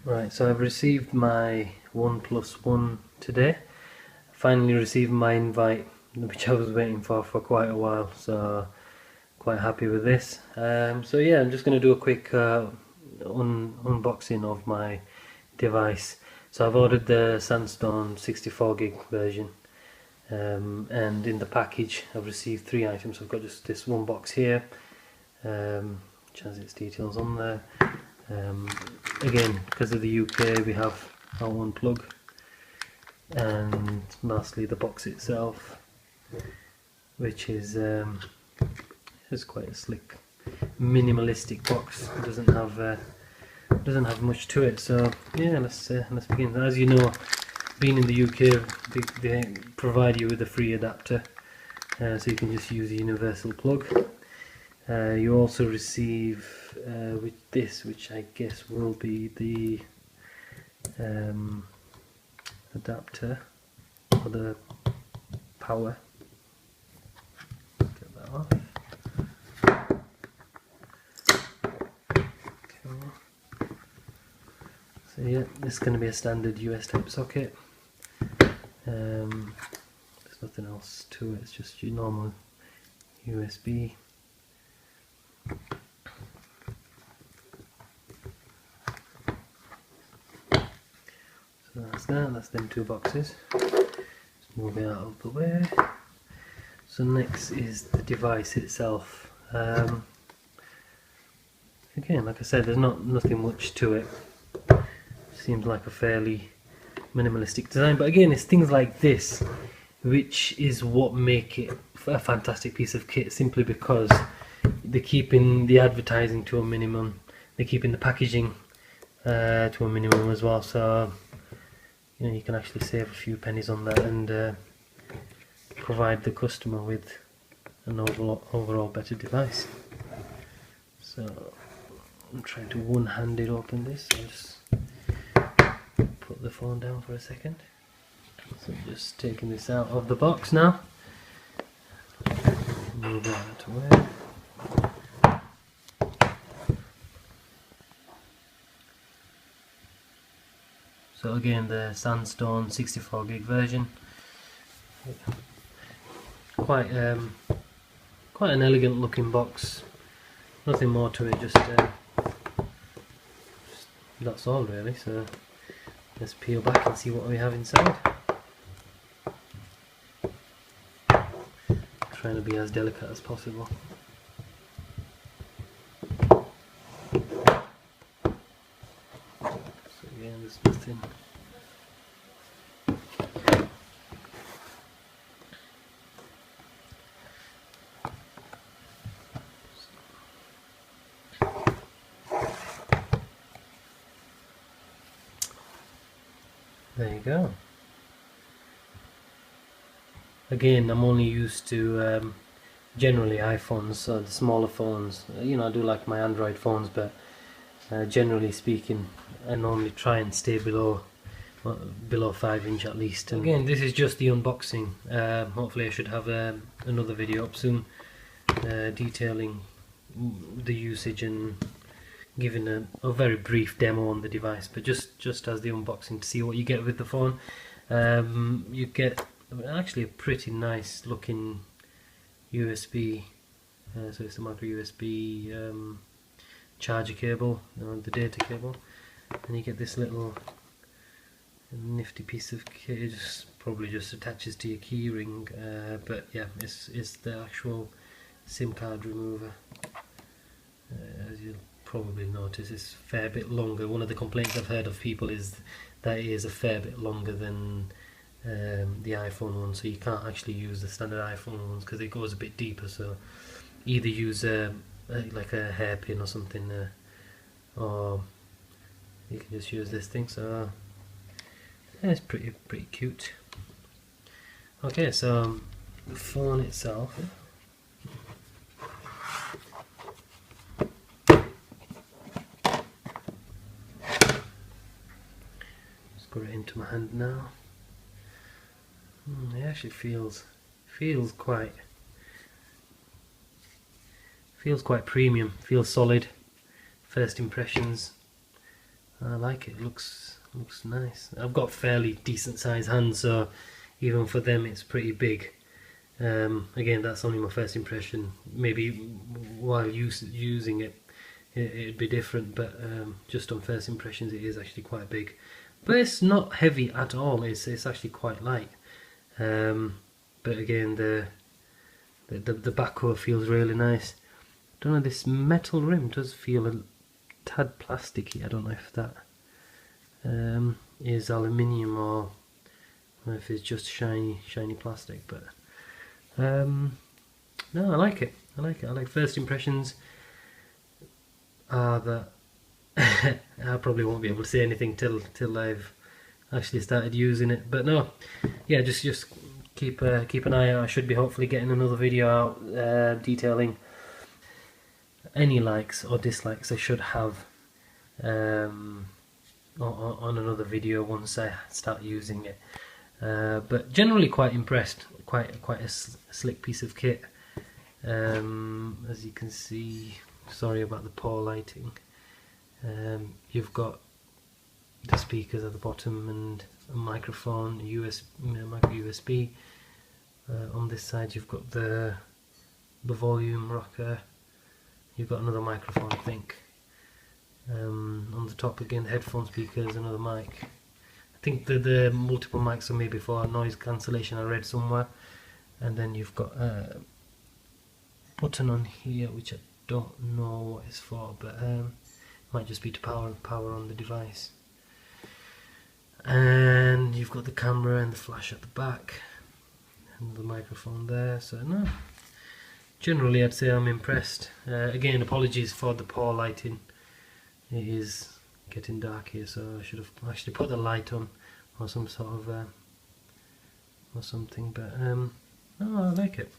Right, so I've received my OnePlus One today. Finally received my invite, which I was waiting for quite a while, so quite happy with this. So yeah, I'm just going to do a quick unboxing of my device. So I've ordered the Sandstone 64 gig version, and in the package I've received 3 items. I've got just this one box here, which has its details on there. Again, because of the UK, we have our one plug, and lastly the box itself, which is quite a slick, minimalistic box. It doesn't have much to it. So yeah, let's begin. As you know, being in the UK, they provide you with a free adapter, so you can just use a universal plug. You also receive with this, which I guess will be the adapter for the power. Get that off. Okay. So yeah, this is going to be a standard US type socket. There's nothing else to it, it's just your normal USB. So that's that, that's them 2 boxes. Just move it out of the way. So next is the device itself. Again, like I said, there's nothing much to it. Seems like a fairly minimalistic design, but again, it's things like this which is what make it a fantastic piece of kit, simply because they're keeping the advertising to a minimum, they're keeping the packaging to a minimum as well, so you know, you can actually save a few pennies on that and provide the customer with an overall better device. So I'm trying to one-handed open this, so I'll just put the phone down for a second. So I'm just taking this out of the box now. Move it out of the way. So again, the Sandstone 64 gig version. Quite an elegant looking box. Nothing more to it, just that's all really. So let's peel back and see what we have inside. Trying to be as delicate as possible. So again, there's nothing. There you go. Again, I'm only used to generally iPhones, so the smaller phones. You know, I do like my Android phones, but generally speaking, I normally try and stay below 5" at least. And again, this is just the unboxing. Hopefully I should have another video up soon detailing the usage and giving a very brief demo on the device, but just as the unboxing to see what you get with the phone. You get actually a pretty nice looking USB, so it's a micro USB charger cable, the data cable, and you get this little nifty piece of kit. It probably just attaches to your key ring, but yeah, it's the actual SIM card remover. As you'll probably notice, it's a fair bit longer. One of the complaints I've heard of people is that it is a fair bit longer than the iPhone one, so you can't actually use the standard iPhone ones because it goes a bit deeper. So either use like a hairpin or something, or you can just use this thing. So yeah, it's pretty cute. Okay, so the phone itself. Got it into my hand now. It actually feels quite premium. Feels solid. First impressions, I like it. Looks nice. I've got fairly decent sized hands, so even for them it's pretty big. Again, that's only my first impression. Maybe while using it, it'd be different, but just on first impressions, it is actually quite big. But it's not heavy at all. It's actually quite light. But again, the back cover feels really nice. Don't know. This metal rim does feel a tad plasticky. I don't know if that is aluminium or if it's just shiny plastic, but no, I like it. I like first impressions are that I probably won't be able to say anything till I've actually started using it. But no, yeah, just keep an eye out. I should be hopefully getting another video out detailing any likes or dislikes I should have on another video once I start using it. But generally quite impressed. Quite a slick piece of kit. As you can see, sorry about the poor lighting. You've got the speakers at the bottom and a microphone, micro USB. On this side you've got the volume rocker. You've got another microphone, I think. On the top again, headphone speakers, another mic. I think the multiple mics are maybe for noise cancellation, I read somewhere. And then you've got a button on here which I don't know what it's for, but might just be to power on the device. And you've got the camera and the flash at the back and the microphone there. So no, generally I'd say I'm impressed. Again, apologies for the poor lighting. It is getting dark here, so I should have actually put the light on or some sort of or something, but no, I like it.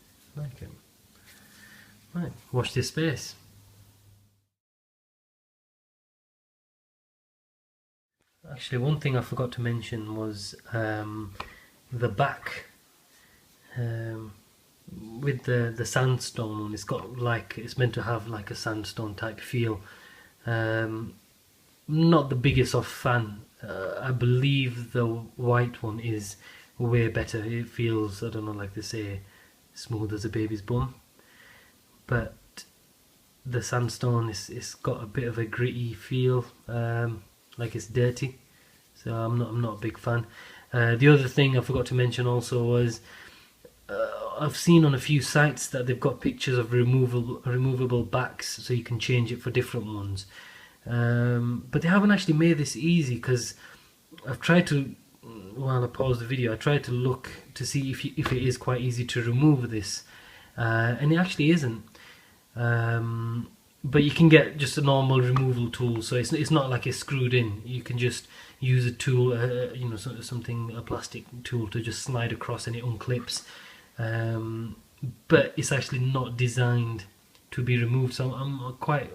Right, watch this space. Actually, one thing I forgot to mention was the back. With the sandstone one, it's got like, it's meant to have like a sandstone type feel. Not the biggest of fan. I believe the white one is way better. It feels, I don't know, like they say, smooth as a baby's bum. But the sandstone it's got a bit of a gritty feel, like it's dirty. So I'm not a big fan. The other thing I forgot to mention also was I've seen on a few sites that they've got pictures of removable backs, so you can change it for different ones. But they haven't actually made this easy, because I've tried to, while I paused the video, I tried to look to see if it is quite easy to remove this, and it actually isn't. But you can get just a normal removal tool, so it's not like it's screwed in. You can just use a tool, you know, a plastic tool to just slide across and it unclips. But it's actually not designed to be removed, so I'm quite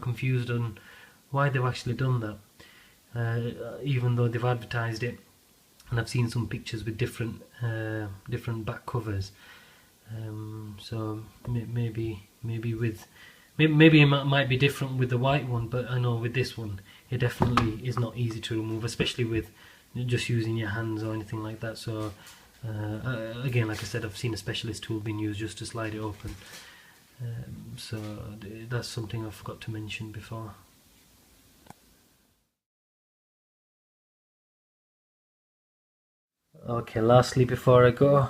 confused on why they've actually done that, even though they've advertised it, and I've seen some pictures with different back covers. So maybe it might be different with the white one, but I know with this one it definitely is not easy to remove, especially with just using your hands or anything like that. So again, like I said, I've seen a specialist tool being used just to slide it open. So that's something I forgot to mention before. Okay, lastly before I go,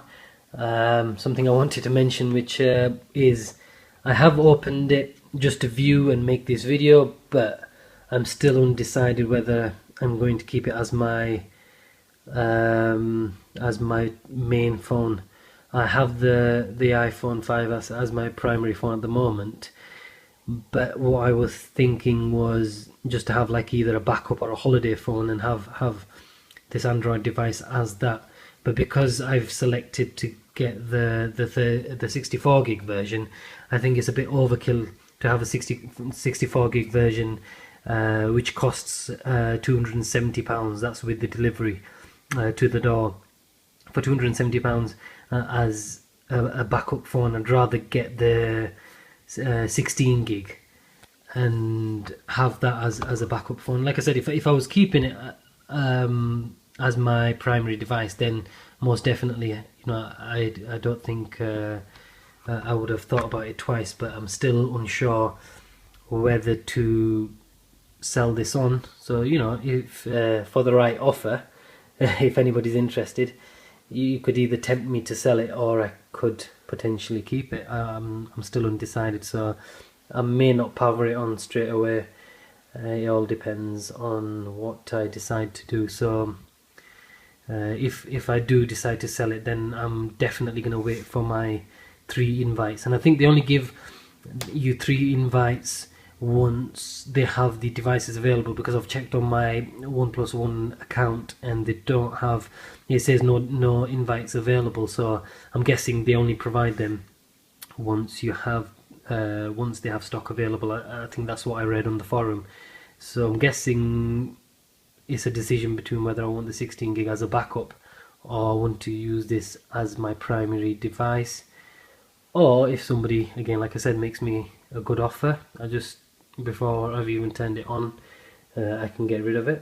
something I wanted to mention, which is I have opened it just to view and make this video, but I'm still undecided whether I'm going to keep it as my main phone. I have the iPhone 5 as my primary phone at the moment, but what I was thinking was just to have like either a backup or a holiday phone and have this Android device as that. But because I've selected to get the 64 gig version, I think it's a bit overkill to have a 64 gig version, which costs £270. That's with the delivery to the door. For £270 as a backup phone, I'd rather get the 16 gig. and have that as a backup phone. Like I said, if I was keeping it as my primary device, then most definitely, I don't think I would have thought about it twice. But I'm still unsure whether to sell this on. So if for the right offer, if anybody's interested, you could either tempt me to sell it, or I could potentially keep it. I'm still undecided, so I may not power it on straight away. It all depends on what I decide to do. So if I do decide to sell it, then I'm definitely going to wait for my 3 invites. And I think they only give you 3 invites once they have the devices available, because I've checked on my OnePlus One account and they don't have, it says no invites available. So I'm guessing they only provide them once they have stock available. I think that's what I read on the forum. So I'm guessing it's a decision between whether I want the 16 gig as a backup, or I want to use this as my primary device, or if somebody, again, like I said, makes me a good offer, before I've even turned it on, I can get rid of it.